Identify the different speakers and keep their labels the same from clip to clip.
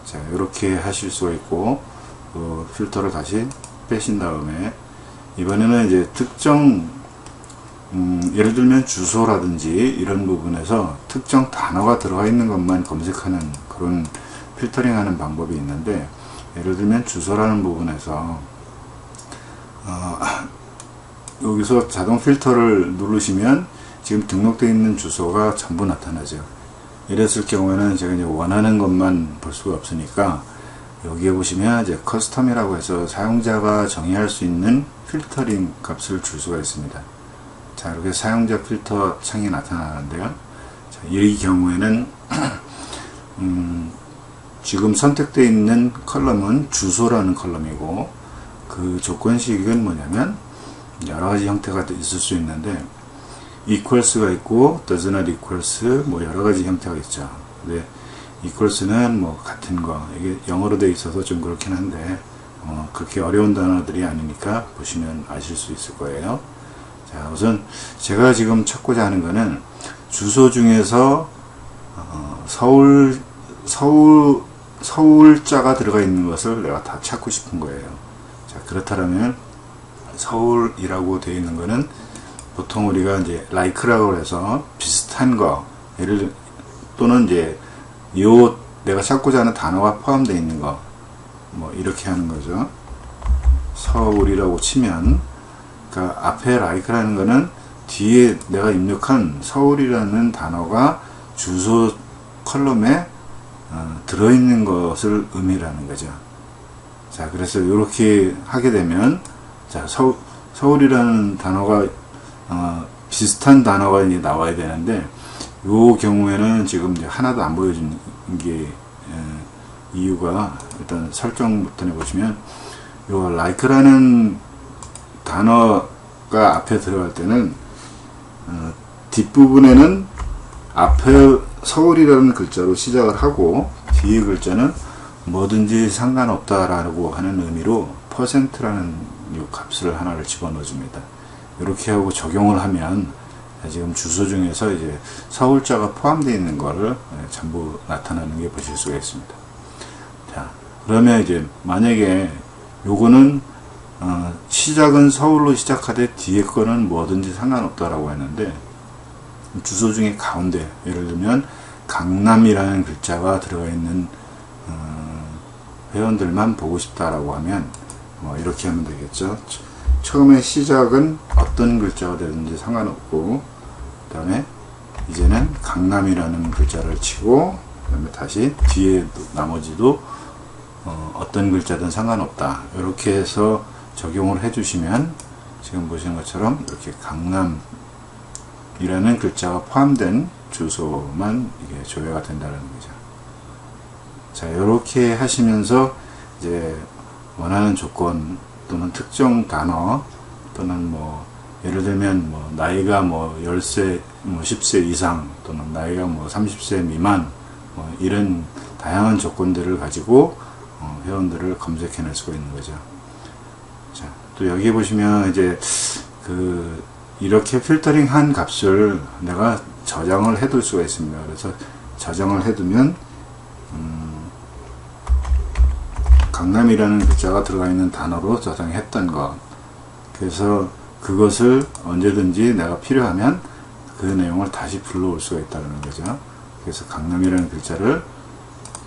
Speaker 1: 자, 이렇게 하실 수가 있고, 필터를 다시 빼신 다음에 이번에는 이제 특정 예를 들면 주소라든지 이런 부분에서 특정 단어가 들어가 있는 것만 검색하는 그런 필터링 하는 방법이 있는데, 예를 들면 주소라는 부분에서 여기서 자동 필터를 누르시면 지금 등록되어 있는 주소가 전부 나타나죠. 이랬을 경우에는 제가 이제 원하는 것만 볼 수가 없으니까 여기에 보시면 이제 커스텀이라고 해서 사용자가 정의할 수 있는 필터링 값을 줄 수가 있습니다. 자, 이렇게 사용자 필터 창이 나타나는데요. 자, 이 경우에는 지금 선택되어 있는 컬럼은 주소라는 컬럼이고, 그 조건식은 뭐냐면 여러가지 형태가 있을 수 있는데 equals가 있고 does not equals 뭐 여러가지 형태가 있죠. 근데 equals는 뭐 같은 거, 이게 영어로 되어 있어서 좀 그렇긴 한데 그렇게 어려운 단어들이 아니니까 보시면 아실 수 있을 거예요. 자, 우선 제가 지금 찾고자 하는 거는 주소 중에서 서울자가 들어가 있는 것을 내가 다 찾고 싶은 거예요. 자, 그렇다면 서울이라고 되어 있는 거는 보통 우리가 이제 like라고 해서 비슷한 거, 예를 또는 이제 내가 찾고자 하는 단어가 포함되어 있는 거, 뭐 이렇게 하는 거죠. 서울이라고 치면, 그러니까 앞에 like라는 거는 뒤에 내가 입력한 서울이라는 단어가 주소 컬럼에 들어있는 것을 의미라는 거죠. 자, 그래서 이렇게 하게 되면, 자, 서울이라는 단어가 비슷한 단어가 이제 나와야 되는데, 요 경우에는 지금 이제 하나도 안 보여준 게 이유가, 일단 설정 버튼에 보시면 요 like라는 단어가 앞에 들어갈 때는 뒷부분에는 앞에 서울이라는 글자로 시작을 하고 뒤에 글자는 뭐든지 상관없다라고 하는 의미로 %라는 요 값을 하나를 집어넣어 줍니다. 이렇게 하고 적용을 하면 지금 주소 중에서 이제 서울자가 포함되어 있는 거를 전부 나타나는 게 보실 수가 있습니다. 자, 그러면 이제 만약에 요거는 시작은 서울로 시작하되 뒤에 거는 뭐든지 상관없다라고 했는데, 주소 중에 가운데 예를 들면 강남이라는 글자가 들어가 있는 회원들만 보고 싶다라고 하면 뭐 이렇게 하면 되겠죠. 처음에 시작은 어떤 글자가 되든지 상관없고, 그 다음에 이제는 강남이라는 글자를 치고, 그 다음에 다시 뒤에 나머지도 어떤 글자든 상관없다, 이렇게 해서 적용을 해주시면 지금 보시는 것처럼 이렇게 강남이라는 글자가 포함된 주소만 이게 조회가 된다는 거죠. 자, 이렇게 하시면서 이제 원하는 조건 또는 특정 단어 또는 뭐 예를 들면 뭐 나이가 뭐 10세, 뭐 10세 이상 또는 나이가 뭐 30세 미만 뭐 이런 다양한 조건들을 가지고 회원들을 검색해낼 수가 있는 거죠. 자, 또 여기 보시면 이제 이렇게 필터링 한 값을 내가 저장을 해둘 수가 있습니다. 그래서 저장을 해두면 강남이라는 글자가 들어가 있는 단어로 저장했던 것, 그래서 그것을 언제든지 내가 필요하면 그 내용을 다시 불러올 수가 있다는 거죠. 그래서 강남이라는 글자를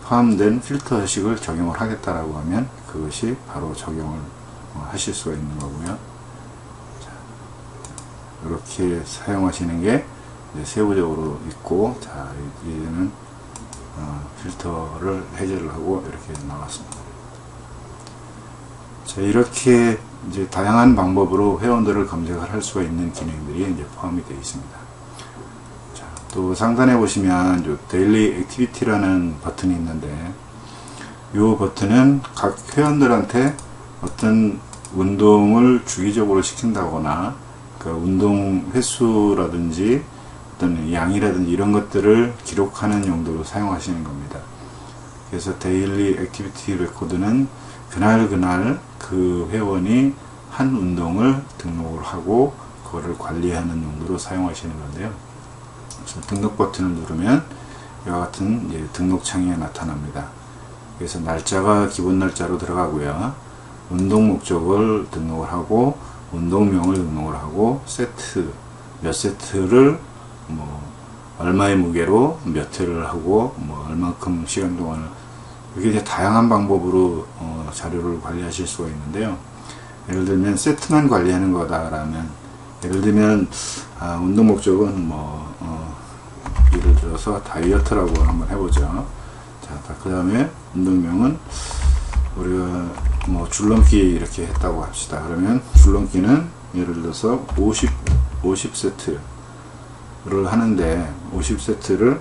Speaker 1: 포함된 필터식을 적용을 하겠다라고 하면 그것이 바로 적용을 하실 수가 있는 거고요. 자, 이렇게 사용하시는 게 세부적으로 있고, 자, 이제는 필터를 해제를 하고 이렇게 나왔습니다. 자, 이렇게 이제 다양한 방법으로 회원들을 검색을 할 수가 있는 기능들이 이제 포함이 되어 있습니다. 자, 또 상단에 보시면 요 데일리 액티비티라는 버튼이 있는데, 이 버튼은 각 회원들한테 어떤 운동을 주기적으로 시킨다거나 그 운동 횟수라든지 어떤 양이라든지 이런 것들을 기록하는 용도로 사용하시는 겁니다. 그래서 데일리 액티비티 레코드는 그날 그 회원이 한 운동을 등록을 하고 그거를 관리하는 용도로 사용하시는 건데요. 그래서 등록 버튼을 누르면 이와 같은 이제 등록 창이 나타납니다. 그래서 날짜가 기본 날짜로 들어가고요. 운동 목적을 등록을 하고 운동명을 등록을 하고 세트 몇 세트를 뭐 얼마의 무게로 몇 회를 하고 뭐 얼마큼 시간 동안을 이렇게 이제 다양한 방법으로 자료를 관리하실 수가 있는데요. 예를 들면 세트만 관리하는 거다라면 예를 들면 운동 목적은 뭐 예를 들어서 다이어트라고 한번 해보죠. 자, 그 다음에 운동명은 우리가 뭐 줄넘기 이렇게 했다고 합시다. 그러면 줄넘기는 예를 들어서 50세트를 하는데 50세트를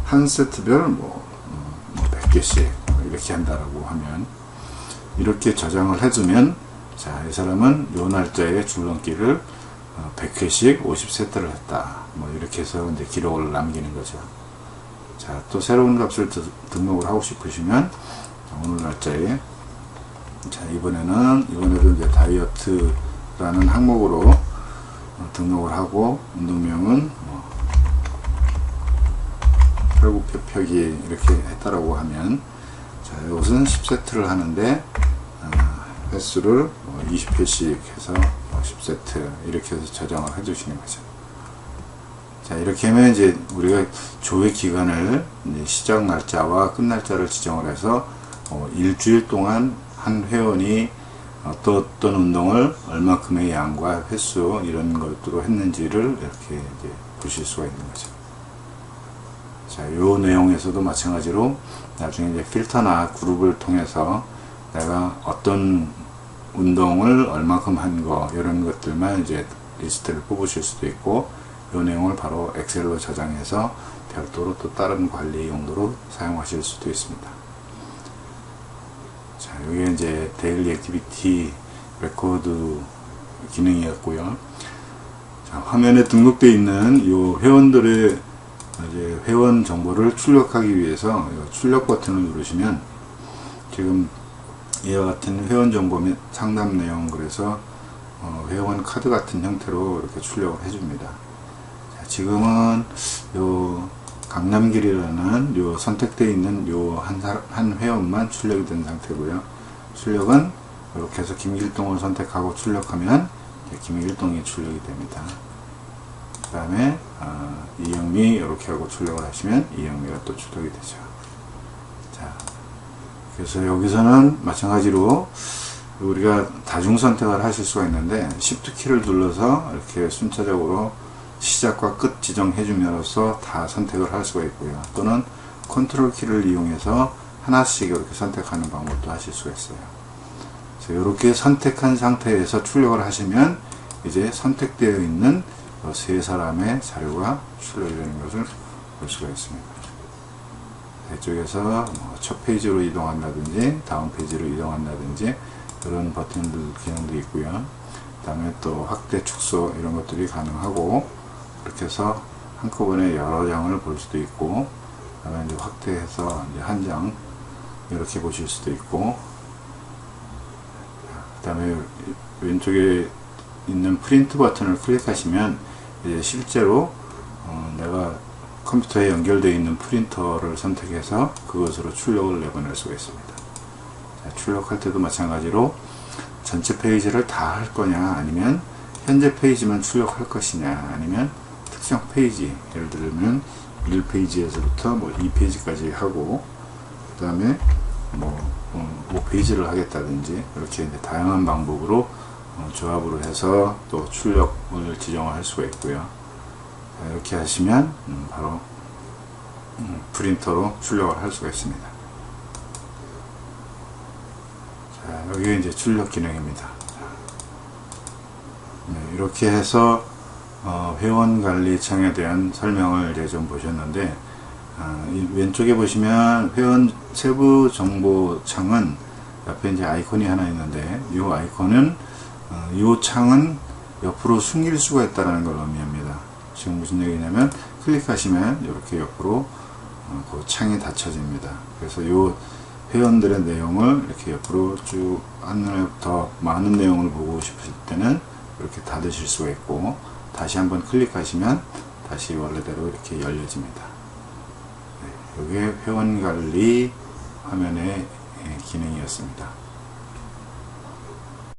Speaker 1: 한 세트별 뭐 100개씩 이렇게 한다라고 하면 이렇게 저장을 해두면 자, 이 사람은 요 날짜에 줄넘기를 100회씩 50세트를 했다. 뭐 이렇게 해서 이제 기록을 남기는 거죠. 자, 또 새로운 값을 등록을 하고 싶으시면 오늘 날짜에 자, 이번에도 이제 다이어트라는 항목으로 등록을 하고 운동명은 뭐 혈구표펴기 이렇게 했다라고 하면 자, 이것은 10세트를 하는데 횟수를 20회씩 해서 10세트 이렇게 해서 저장을 해 주시는 거죠. 자, 이렇게 하면 이제 우리가 조회 기간을 이제 시작 날짜와 끝 날짜를 지정을 해서 일주일 동안 한 회원이 어떤 운동을 얼마큼의 양과 횟수 이런 것들로 했는지를 이렇게 이제 보실 수가 있는 거죠. 자, 요 내용에서도 마찬가지로 나중에 이제 필터나 그룹을 통해서 내가 어떤 운동을 얼마큼 한 거 이런 것들만 이제 리스트를 뽑으실 수도 있고 요 내용을 바로 엑셀로 저장해서 별도로 또 다른 관리 용도로 사용하실 수도 있습니다. 자, 여기 이제 데일리 액티비티 레코드 기능이었고요. 자, 화면에 등록되어 있는 이 회원들의 이제 회원 정보를 출력하기 위해서 출력 버튼을 누르시면 지금 이와 같은 회원 정보 및 상담 내용 그래서 회원 카드 같은 형태로 이렇게 출력을 해줍니다. 자, 지금은 요 강남길이라는 요 선택되어 있는 요 한 회원만 출력이 된 상태고요. 출력은 이렇게 해서 김길동을 선택하고 출력하면 김길동이 출력이 됩니다. 그 다음에 이영미 이렇게 하고 출력을 하시면 이영미가 또 출력이 되죠. 자, 그래서 여기서는 마찬가지로 우리가 다중 선택을 하실 수가 있는데 Shift 키를 눌러서 이렇게 순차적으로 시작과 끝 지정해 줌으로써 다 선택을 할 수가 있고요. 또는 컨트롤 키를 이용해서 하나씩 이렇게 선택하는 방법도 하실 수가 있어요. 이렇게 선택한 상태에서 출력을 하시면 이제 선택되어 있는 세 사람의 자료가 출력이 되는 것을 볼 수가 있습니다. 이쪽에서 첫 페이지로 이동한다든지 다음 페이지로 이동한다든지 그런 버튼들 기능도 있고요. 그 다음에 또 확대 축소 이런 것들이 가능하고 이렇게 해서 한꺼번에 여러 장을 볼 수도 있고 그 다음에 이제 확대해서 이제 한 장 이렇게 보실 수도 있고 그 다음에 왼쪽에 있는 프린트 버튼을 클릭하시면 이제 실제로 내가 컴퓨터에 연결되어 있는 프린터를 선택해서 그것으로 출력을 내보낼 수가 있습니다. 자, 출력할 때도 마찬가지로 전체 페이지를 다 할 거냐 아니면 현재 페이지만 출력할 것이냐 아니면 특정 페이지 예를 들면 1페이지에서부터 뭐 2페이지까지 하고 그 다음에 뭐 5페이지를 하겠다든지 이렇게 이제 다양한 방법으로 조합으로 해서 또 출력을 지정할 수가 있고요. 자, 이렇게 하시면 바로 프린터로 출력을 할 수가 있습니다. 자, 여기 이제 출력 기능입니다. 네, 이렇게 해서 회원 관리 창에 대한 설명을 이제 좀 보셨는데 이 왼쪽에 보시면 회원 세부 정보 창은 옆에 이제 아이콘이 하나 있는데 이 아이콘은 이 창은 옆으로 숨길 수가 있다는 걸 의미합니다. 지금 무슨 얘기냐면 클릭하시면 이렇게 옆으로 그 창이 닫혀집니다. 그래서 이 회원들의 내용을 이렇게 옆으로 쭉 하늘 더 많은 내용을 보고 싶으실 때는 이렇게 닫으실 수가 있고 다시 한번 클릭하시면 다시 원래대로 이렇게 열려집니다. 네, 여기에 회원 관리 화면에 기존의 기능이었습니다.